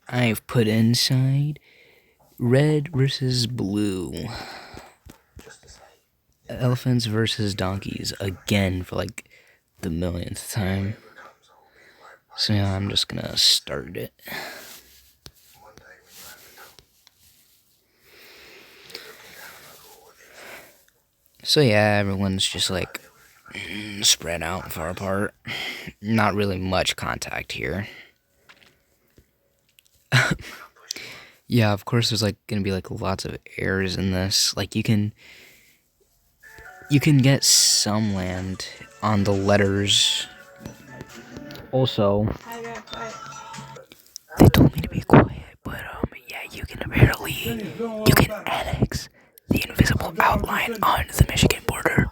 I've put inside red versus blue. Elephants versus donkeys again for like the millionth time. So yeah, I'm just gonna start it. So yeah, everyone's just like spread out far apart. Not really much contact here. Yeah, of course there's like gonna be like lots of errors in this. Like you can get some land on the letters. Also, they told me to be quiet, but yeah, you can annex the invisible outline on the Michigan border.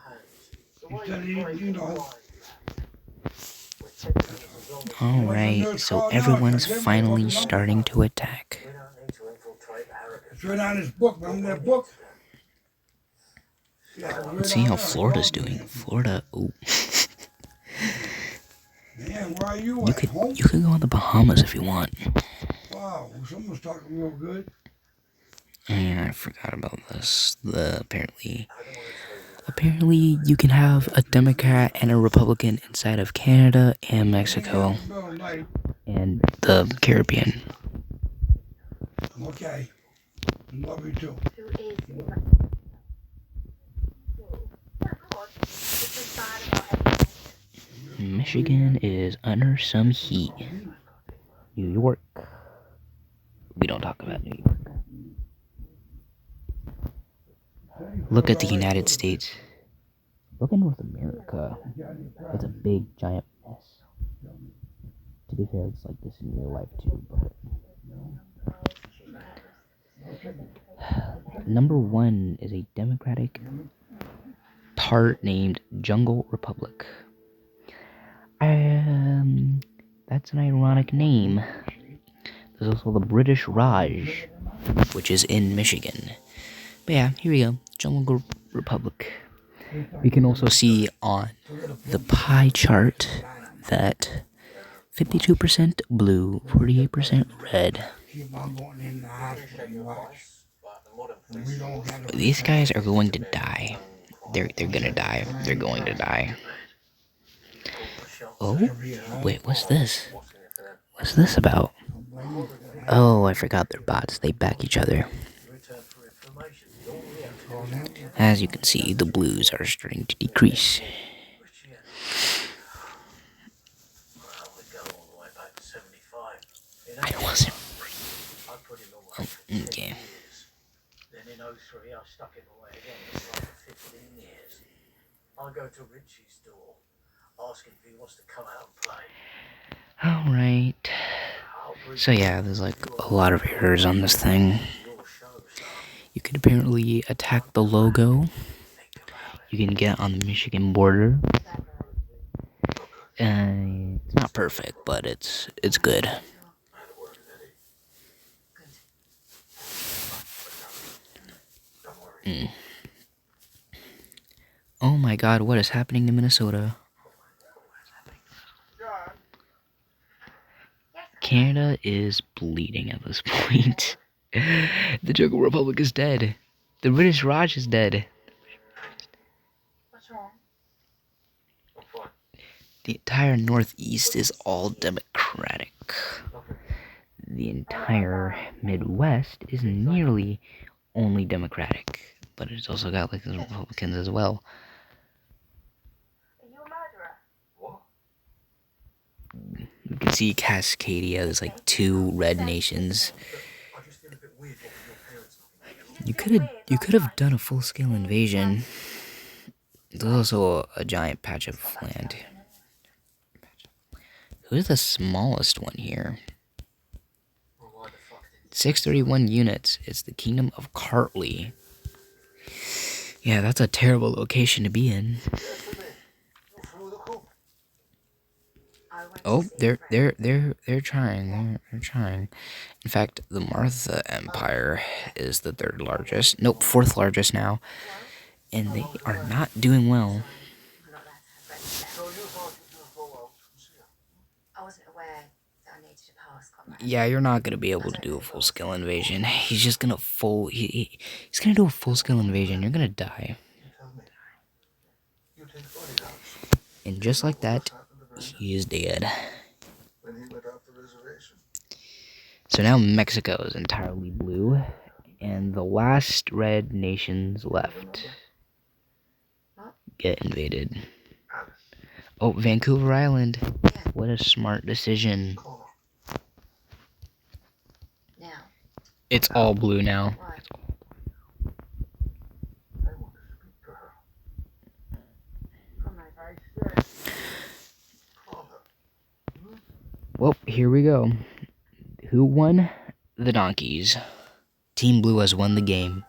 Alright, so everyone's finally starting to attack. It's right on his book. Remember that book? Let's see how Florida's doing. Florida, ooh. Man, where are you You at? could Home? you could go on the Bahamas if you want. Wow, someone's talking real good. Yeah, I forgot about this. Apparently you can have a Democrat and a Republican inside of Canada and Mexico and the Caribbean. Okay. Love you too. Michigan is under some heat. New York. We don't talk about New York. Look at the United States. Look at North America. It's a big, giant mess. To be fair, it's like this in real life too, but... Number 1 is a Democratic part named Jungle Republic. That's an ironic name. There's also the British Raj, which is in Michigan. But yeah, here we go. Jungle Republic. We can also see on the pie chart that 52% blue, 48% red. These guys are going to die. They're gonna die. They're going to die. Oh, wait, what's this? What's this about? Oh, I forgot they're bots. They back each other. As you can see, the blues are starting to decrease. I wasn't. Oh, okay. Then in 03, I stuck him away again for 15 years. I go to Richie's door, asking if he wants to come out and play. Alright. So yeah, there's like a lot of errors on this thing. You can apparently attack the logo. You can get on the Michigan border. It's not perfect, but it's good. Oh my god, what is happening to Minnesota? Canada is bleeding at this point. The Jungle Republic is dead. The British Raj is dead. What's wrong? The entire Northeast is all Democratic. The entire Midwest is nearly only Democratic. But it's also got like the Republicans as well. Are you a murderer? What? You can see Cascadia, there's like 2 red nations. You could have done a full-scale invasion. There's also a giant patch of land. Who's the smallest one here? 631 units. It's the Kingdom of Kartli. Yeah, that's a terrible location to be in. Oh, they're trying. They're trying. In fact, the Martha Empire is the 3rd largest. Nope, 4th largest now. And they are not doing well. I wasn't aware that I needed a pass, Conrad. Yeah, you're not gonna be able to do a full-scale invasion. He's just gonna he's gonna do a full-scale invasion. You're gonna die. And just like that, he is dead. So now Mexico is entirely blue, and the last red nations left get invaded. Oh, Vancouver Island. What a smart decision. Now. It's all blue now. Right. Well, here we go. Who won? The Donkeys. Team Blue has won the game.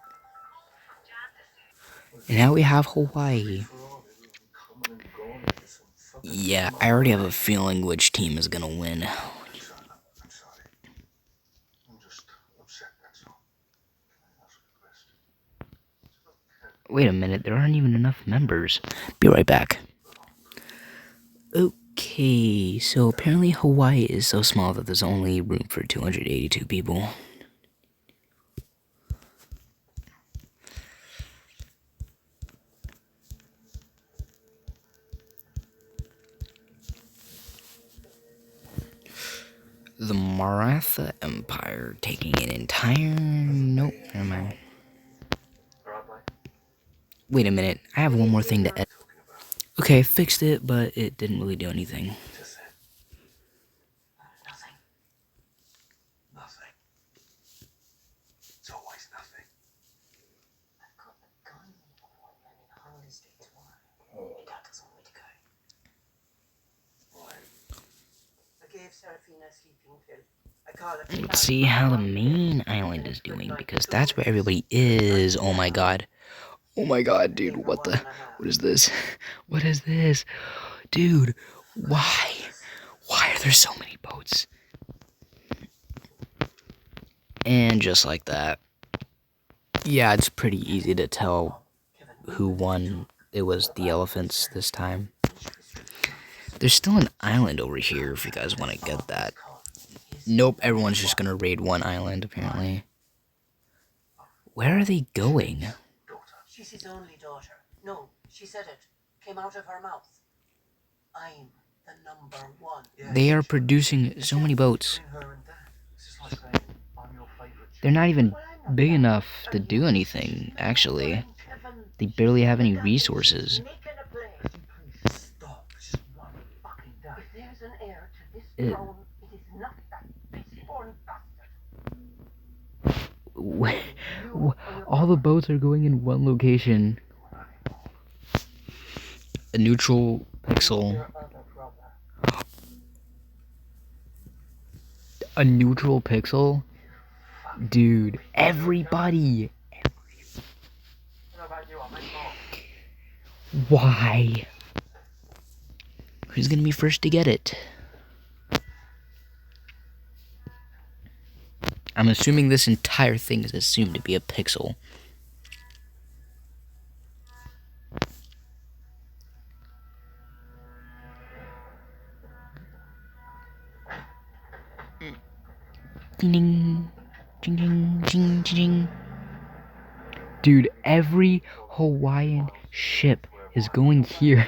And now we have Hawaii. Yeah, I already have a feeling which team is gonna win. Wait a minute, there aren't even enough members. Be right back. Okay, so apparently Hawaii is so small that there's only room for 282 people. The Maratha Empire taking an entire... Nope, never mind. Wait a minute, I have one more thing to edit. Okay, I fixed it, but it didn't really do anything. Nothing. It's always nothing. I've got a gun appointment in Hollis Day tomorrow. Your dad doesn't want me to go. Why? I gave Serafina a sleeping pill. I call it. See how the main island is doing, because that's where everybody is. Oh my god. Oh my god, dude, what is this? What is this? Dude, why? Why are there so many boats? And just like that. Yeah, it's pretty easy to tell who won. It was the elephants this time. There's still an island over here if you guys want to get that. Nope, everyone's just gonna raid one island, apparently. Where are they going? She's his only daughter. No, she said it. Came out of her mouth. I'm the number one. They are producing so many boats. They're not even big enough to do anything, actually. They barely have any resources. All the boats are going in one location. A neutral pixel. A neutral pixel? Dude, everybody! Why? Who's gonna be first to get it? I'm assuming this entire thing is assumed to be a pixel. Ding ding, ding ding, ding ding. Dude, every Hawaiian ship is going here.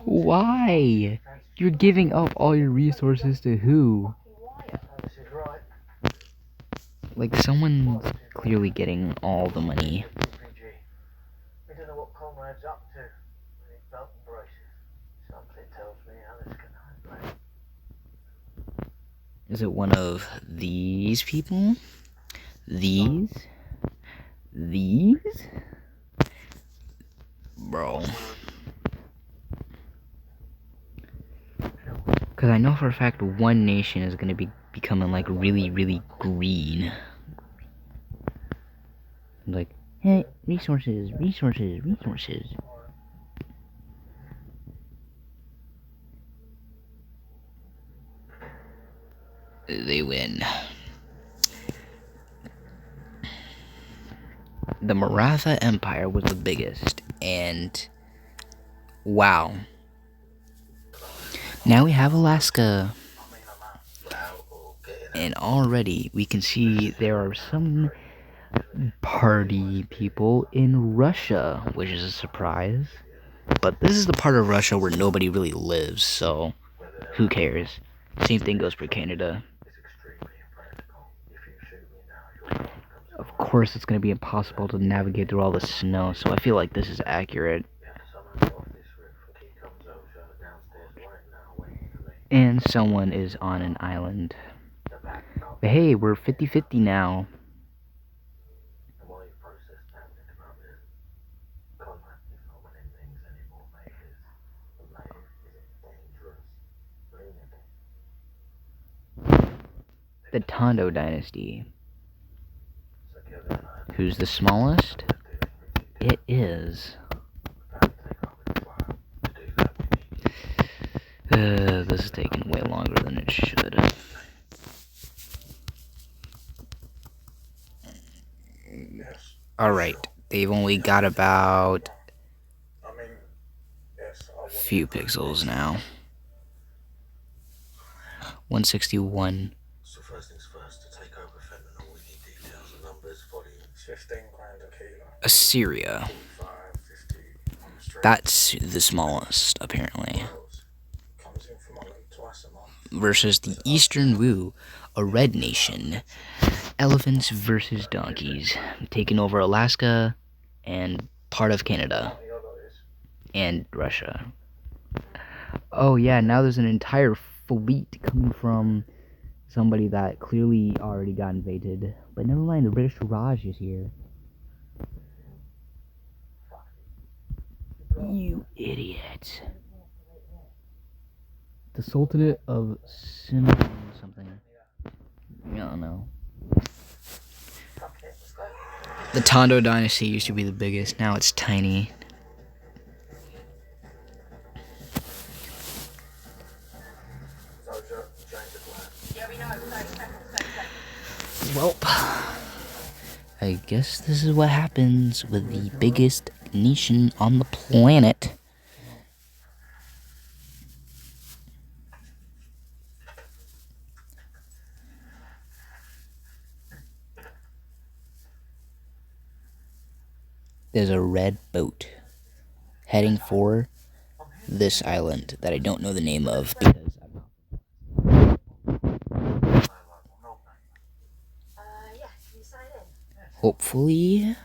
Why? You're giving up all your resources to who? Like, someone's clearly getting all the money. We don't know what Conrad's up to when he's belt and braces. Something tells me Alice can handle it. Is it one of these people? These? These? Bro. Because I know for a fact one nation is going to be becoming like really, really green. Like, hey, resources, resources, resources. They win. The Maratha Empire was the biggest, and wow. Now we have Alaska. I mean, I'm out or getting And already we can see there are some party people in Russia, which is a surprise. But this is the part of Russia where nobody really lives, so who cares? Same thing goes for Canada. it's extremely impractical. If you shoot me now, your phone comes Of course, it's going to be impossible to navigate through all the snow, so I feel like this is accurate. Yeah, someone got off this roof. The key comes over downstairs right now, waiting for me. And someone is on an island. The back up. But hey, we're 50-50 now. And while you process that, think about this. Conrad is not winning things anymore, mate. The mayor is a dangerous lunatic. The Tondo Dynasty. So Kevin and I Who's the smallest? are doing Richie. It is. We're about to take over the fire. To do that, we need This is taking way longer than it should. yes. Alright, they've only got about I mean, yes, I a want few to- pixels now. 161. So first things first, to take over fentanyl, we need details and numbers, volumes. 15 grand a kilo. Assyria. 45, 50 on the street. That's the smallest, apparently. Comes in from Holland twice a month. Versus the Eastern Wu, a red nation. Elephants versus donkeys. Taking over Alaska and part of Canada. The other is And Russia. Oh yeah, now there's an entire fleet coming from somebody that clearly already got invaded. But never mind, the British Raj is here. You idiot. The Sultanate of Cinnamon something. I don't know. The Tondo Dynasty used to be the biggest, now it's tiny. Soldier, change of plan. Yeah, we know. 30 seconds, 30 seconds. Welp. I guess this is what happens with the biggest nation on the planet. There's a red boat heading for this island that I don't know the name of because I'm not. Yeah, can you sign in? Hopefully,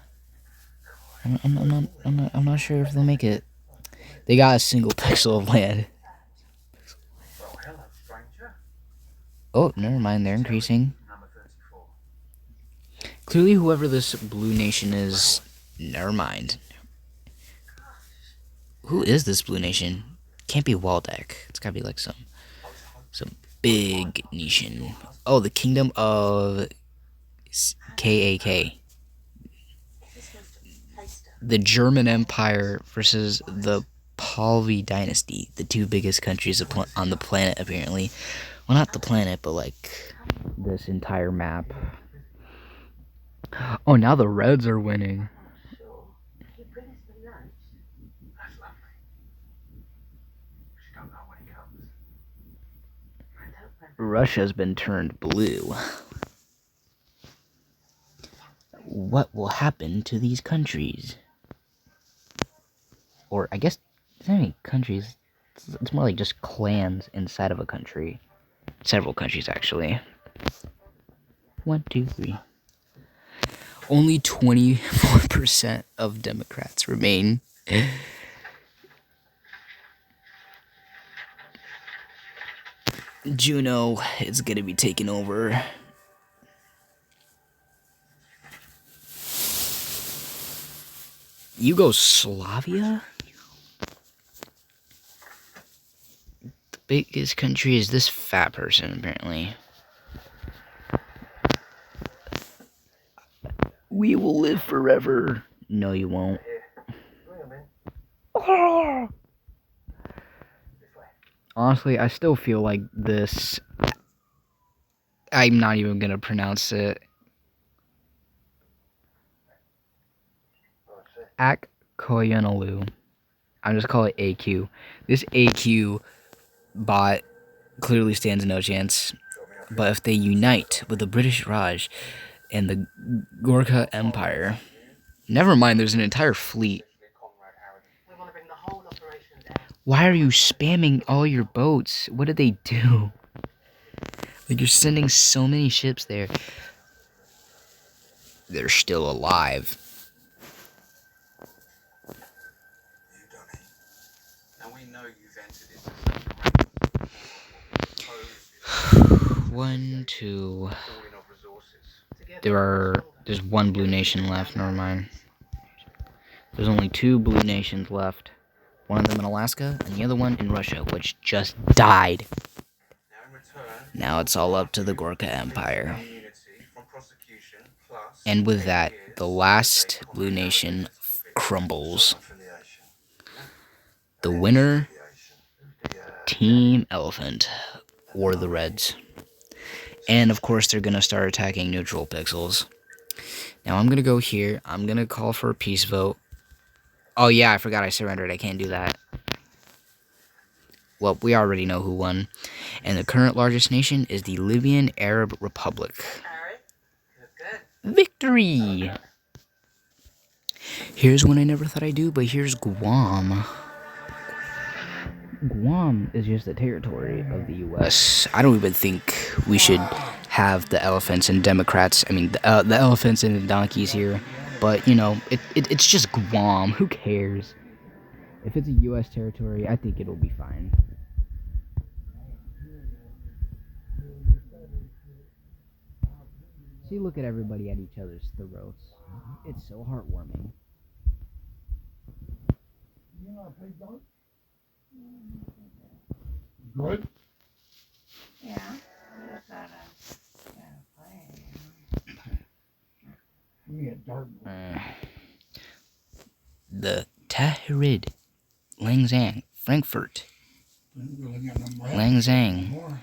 I'm not sure if they'll make it. They got a single pixel of land. Well, hello, stranger. Oh, never mind. They're increasing. Number 34. Clearly, whoever this blue nation is, never mind. Who is this blue nation? Can't be Waldeck. It's gotta be like some big nation. Oh, the kingdom of KAK. The German Empire versus the Pahlavi Dynasty, the two biggest countries on the planet, apparently. Well, not the planet, but like this entire map. Oh, now the Reds are winning. You bring us the lunch. That's lovely. She don't know when he comes. Russia's been turned blue. What will happen to these countries? Or, I guess, it's not any countries. It's more like just clans inside of a country. Several countries, actually. 1, 2, 3. Only 24% of Democrats remain. Juno is gonna be taken over. Yugoslavia? The biggest country is this fat person, apparently. We will live forever. No, you won't. Bring him in. This way. Honestly, I still feel like this. I'm not even gonna pronounce it. Ak Koyunlu. I'm just call it AQ. This AQ bot clearly stands no chance. But if they unite with the British Raj and the Gorkha Empire, never mind, there's an entire fleet. We want to bring the whole operation down. Why are you spamming all your boats? What did they do? Like, you're sending so many ships there. They're still alive. You done it. Now we know you've entered into some 1, 2. hoarding of resources. There's one blue nation left. Never mind. There's only 2 blue nations left. One of them in Alaska, and the other one in Russia, which just died. Now in return, Now it's all up to the Gorkha Empire. immunity from prosecution plus And with that, the last blue nation crumbles. affiliation. The winner, Team Elephant, or the Reds. And of course, they're gonna start attacking neutral pixels. Now I'm gonna go here. I'm gonna call for a peace vote. Oh yeah, I forgot I surrendered. I can't do that. Well, we already know who won. And the current largest nation is the Libyan Arab Republic. Harry, good. Victory! Here's one I never thought I'd do, but here's Guam. Guam is just a territory of the U.S. I don't even think we should have the elephants and Democrats. I mean, the elephants and the donkeys here. But, you know, it's just Guam. Who cares? If it's a U.S. territory, I think it'll be fine. See, look at everybody at each other's throats. It's so heartwarming. You know, play dog? Good. Yeah, we just gotta play. Give me a dart. The Tahrid, Langzang, Frankfurt, Langzang. More.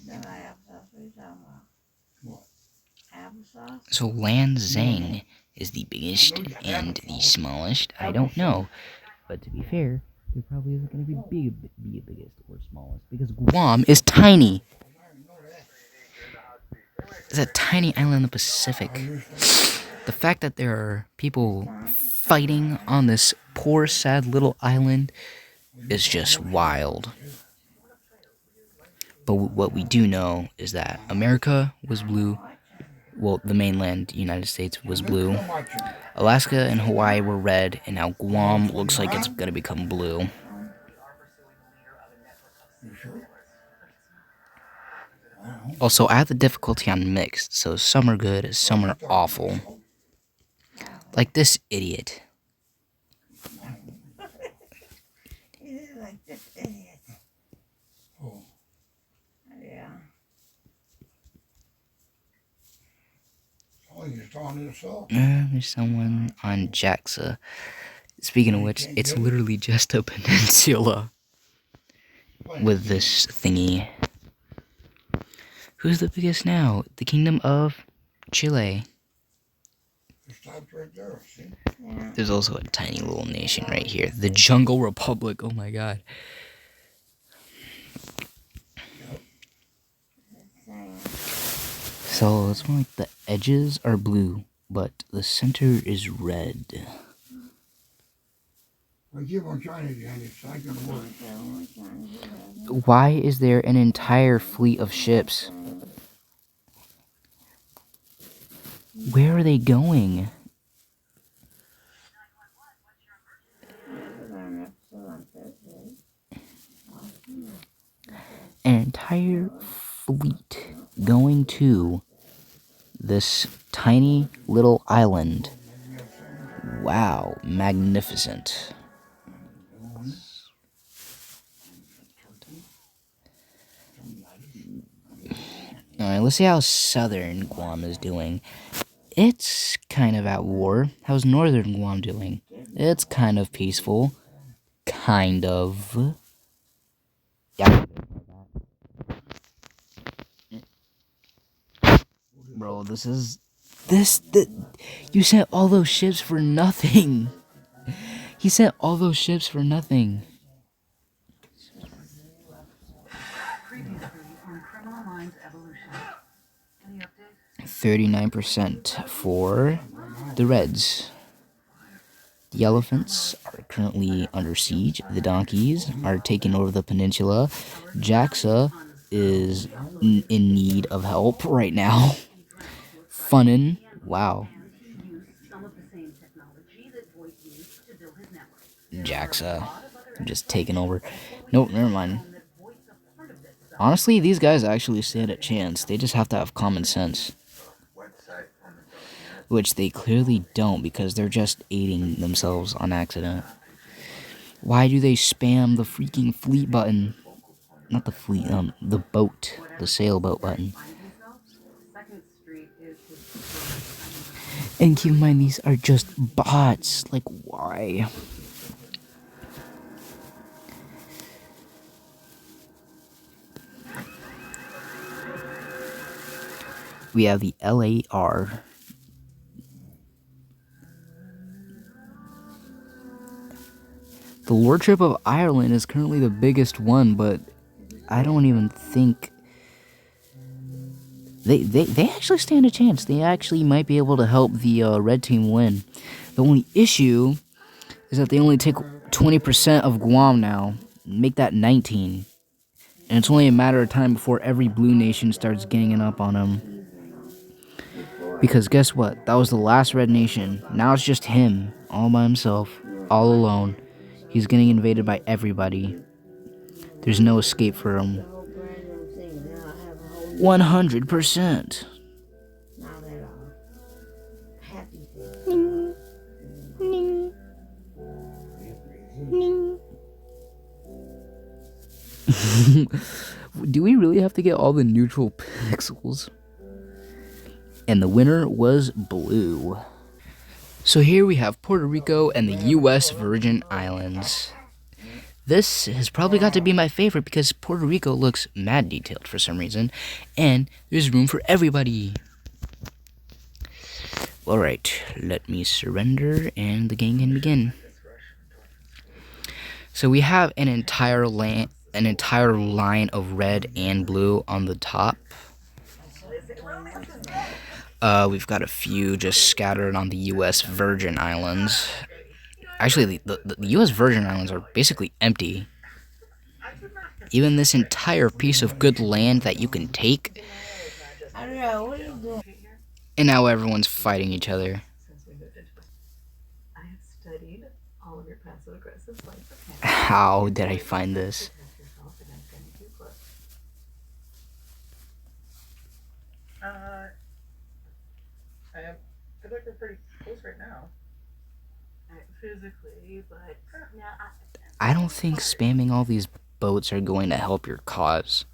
Then I have sauce. What are you talking about? What? Applesauce? So Lanzang is the biggest and the smallest. I don't know, but to be fair, there probably isn't going to be biggest or smallest because Guam is tiny. It's a tiny island in the Pacific. The fact that there are people fighting on this poor, sad little island is just wild. But what we do know is that America was blue. Well, the mainland United States was blue. Alaska and Hawaii were red, and now Guam looks like it's going to become blue. Also, I have the difficulty on mixed, so some are good, some are awful. Like this idiot. You look like this idiot. Oh. Yeah. Oh, you're talking to yourself. There's someone on JAXA. Speaking of which, it's literally just a peninsula with this thingy. Who's the biggest now? The Kingdom of Chile. It stops right there, see? Yeah. There's also a tiny little nation right here. The Jungle Republic. Oh my god. Same. So it's more like the edges are blue, but the center is red. We keep on trying to get it, it's not gonna work. So we're trying to do that. Why is there an entire fleet of ships? Where are they going? We're gonna episode on Thursday. An entire fleet going to this tiny little island. Wow, magnificent. Alright, let's see how southern Guam is doing. It's kind of at war. How's northern Guam doing? It's kind of peaceful. Kind of. Yeah. Bro, you sent all those ships for nothing. He sent all those ships for nothing. 39% for the Reds. The elephants are currently under siege. The donkeys are taking over the peninsula. JAXA is in need of help right now. Funnin', wow. JAXA just taking over. Nope, never mind. Honestly, these guys actually stand a chance. They just have to have common sense. Which they clearly don't, because they're just aiding themselves on accident. Why do they spam the freaking fleet button? Not the fleet, the boat. The sailboat button. And keep in mind, these are just bots. Like, why? We have the LAR. The Lordship of Ireland is currently the biggest one, but I don't even think they actually stand a chance. They actually might be able to help the red team win. The only issue is that they only take 20% of Guam now. Make that 19. And it's only a matter of time before every blue nation starts ganging up on them. Because guess what? That was the last red nation. Now it's just him, all by himself, all alone. He's getting invaded by everybody. There's no escape for him. 100%. Do we really have to get all the neutral pixels? And the winner was blue. So here we have Puerto Rico and the U.S. Virgin Islands. This has probably got to be my favorite because Puerto Rico looks mad detailed for some reason. And there's room for everybody. Alright, let me surrender and the game can begin. So we have an entire line of red and blue on the top. We've got a few just scattered on the U.S. Virgin Islands. Actually, the U.S. Virgin Islands are basically empty. Even this entire piece of good land that you can take. And now everyone's fighting each other. How did I find this? I feel like we're pretty close right now. Physically, but I don't think spamming all these boats are going to help your cause.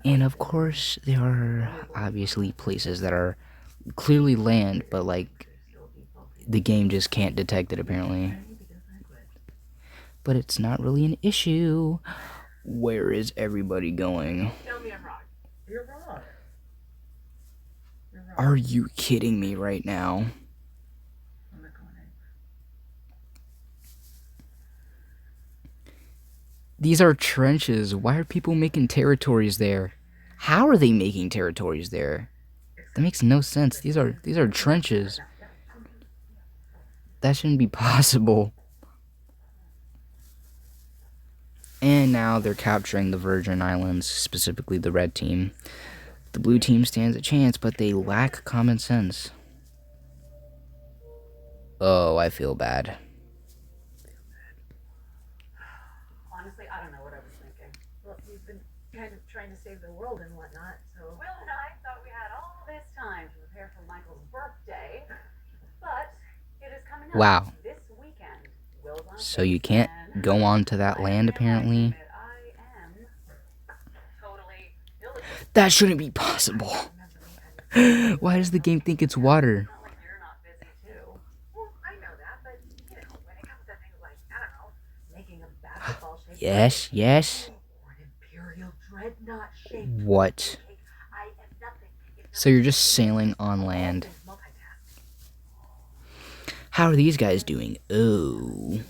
And of course, there are obviously places that are clearly land, but like the game just can't detect it apparently. But it's not really an issue. Where is everybody going? tell me I'm wrong. You're wrong. You're wrong. Are you kidding me right now? I'm not going anywhere. These are trenches. Why are people making territories there? How are they making territories there? That makes no sense. These are trenches. That shouldn't be possible. And now they're capturing the Virgin Islands, specifically the red team. The blue team stands a chance, but they lack common sense. Oh, I feel bad. Honestly, I don't know what I was thinking. Well, we've been kind of trying to save the world and whatnot, so... Will and I thought we had all this time to prepare for Michael's birthday, but it is coming up Wow. this weekend. Will's on So you can't and go on to that land, apparently. I am totally illegitimate. That shouldn't be possible. Why does the game think it's water? Not like you're not busy too. Well, I know that, but, you know, when it comes to things like, I don't know, making a basketball-shaped Yes, yes. or an Imperial Dreadnought-shaped What? cake, I am nothing if So you're just sailing on land. not multitask. How are these guys doing? Oh.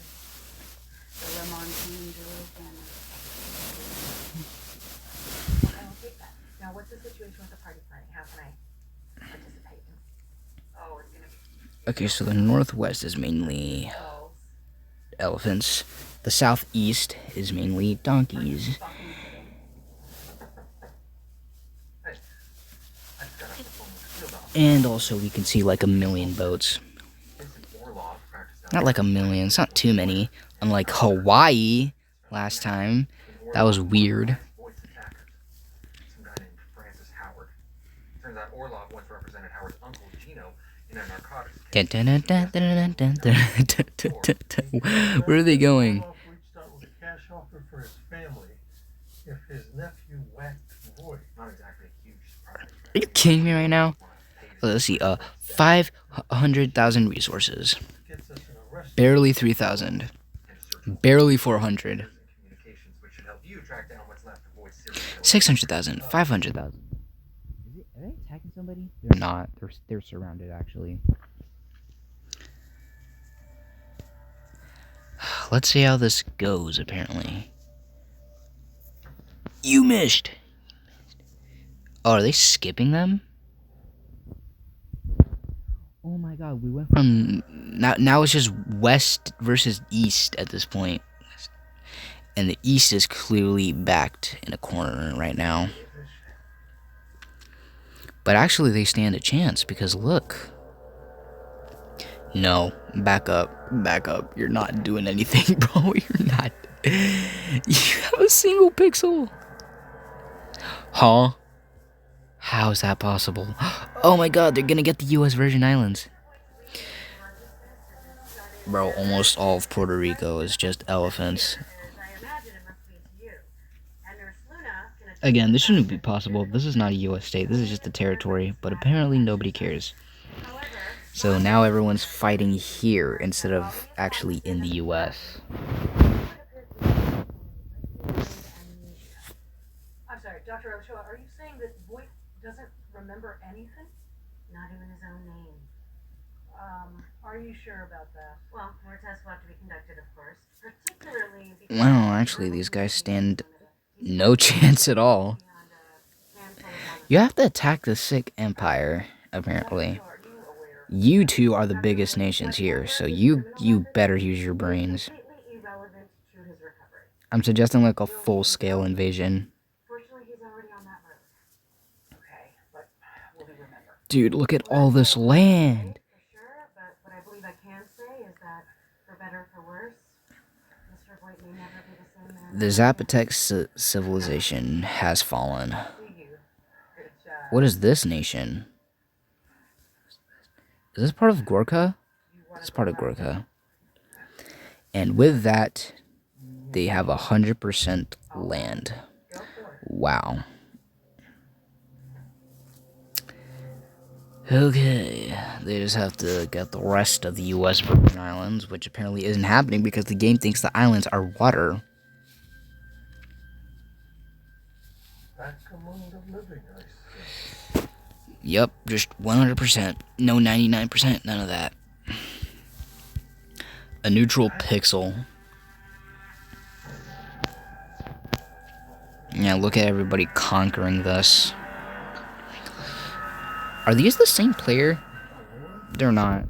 Okay, so the northwest is mainly elephants. The southeast is mainly donkeys. And also we can see like a million boats. Not like a million, it's not too many. Unlike Hawaii last time. That was weird. Some guy named Francis Howard. Turns out Orlov once represented Howard's uncle Gino in a narcotics case. Where are they going? Reached out with a cash offer for his family if his nephew whacked Voight. Not exactly a huge surprise. Are you kidding me right now? Let's see, 500,000 resources. Gets us an arrest. Barely 3,000. Barely 400. 600,000. 500,000. Are they attacking somebody? They're not. They're surrounded, actually. Let's see how this goes, apparently. You missed! Oh, are they skipping them? Oh my god, we went from... Now it's just west versus east at this point. And the east is clearly backed in a corner right now. But actually they stand a chance because look. No, back up. Back up. You're not doing anything, bro. You're not. You have a single pixel. Huh? How is that possible? Oh my god, they're gonna get the US Virgin Islands. Bro, almost all of Puerto Rico is just elephants. Again, this shouldn't be possible. This is not a US state. This is just a territory. But apparently nobody cares. So now everyone's fighting here instead of actually in the US. I'm sorry, Dr. Ochoa, are you saying that Voight doesn't remember anything? Not even his own name. Are you sure about that? Well, more tests will have to be conducted, of course. Particularly because... Well, actually, these guys stand no chance at all. You have to attack the Sikh Empire, apparently. You two are the biggest nations here, so you better use your brains. irrelevant to his recovery. I'm suggesting like a full-scale invasion. Fortunately, he's already on that road. Okay, but will he remember? Dude, look at all this land. For sure, but what I believe I can say is that, for better or for worse, Mr. Voight may never be the same man. The Zapotec civilization has fallen. What is this nation? Is this part of Gorkha? It's part of Gorkha. And with that, they have 100% land. Wow. Okay, they just have to get the rest of the US Virgin Islands, which apparently isn't happening because the game thinks the islands are water. Back among the living, I see. Yep, just 100%. No 99%, none of that. A neutral pixel. Yeah, look at everybody conquering this. Are these the same player? They're not.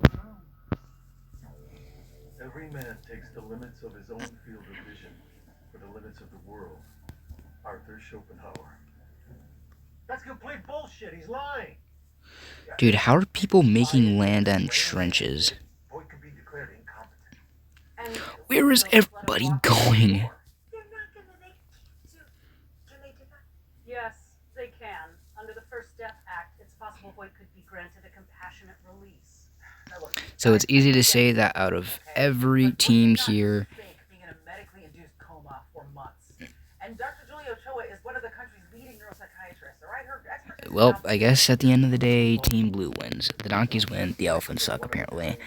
Every man takes the limits of his own field of vision for the limits of the world. Arthur Schopenhauer. That's complete bullshit. He's lying. Dude, how are people making land and trenches? Boy could be declared incompetent. And Where is everybody going? they're not gonna make it. Can they do that? Yes, they can. Under the First Step Act, it's possible Voight could be granted a compassionate release. So it's easy to say that out of every team here, Being in a medically induced coma for months. And Dr. Julia Ochoa is one of the country's leading neuropsychiatrists, all right? Her expertise. well, I guess at the end of the day, Team Blue wins. The donkeys win, the elephants suck, apparently.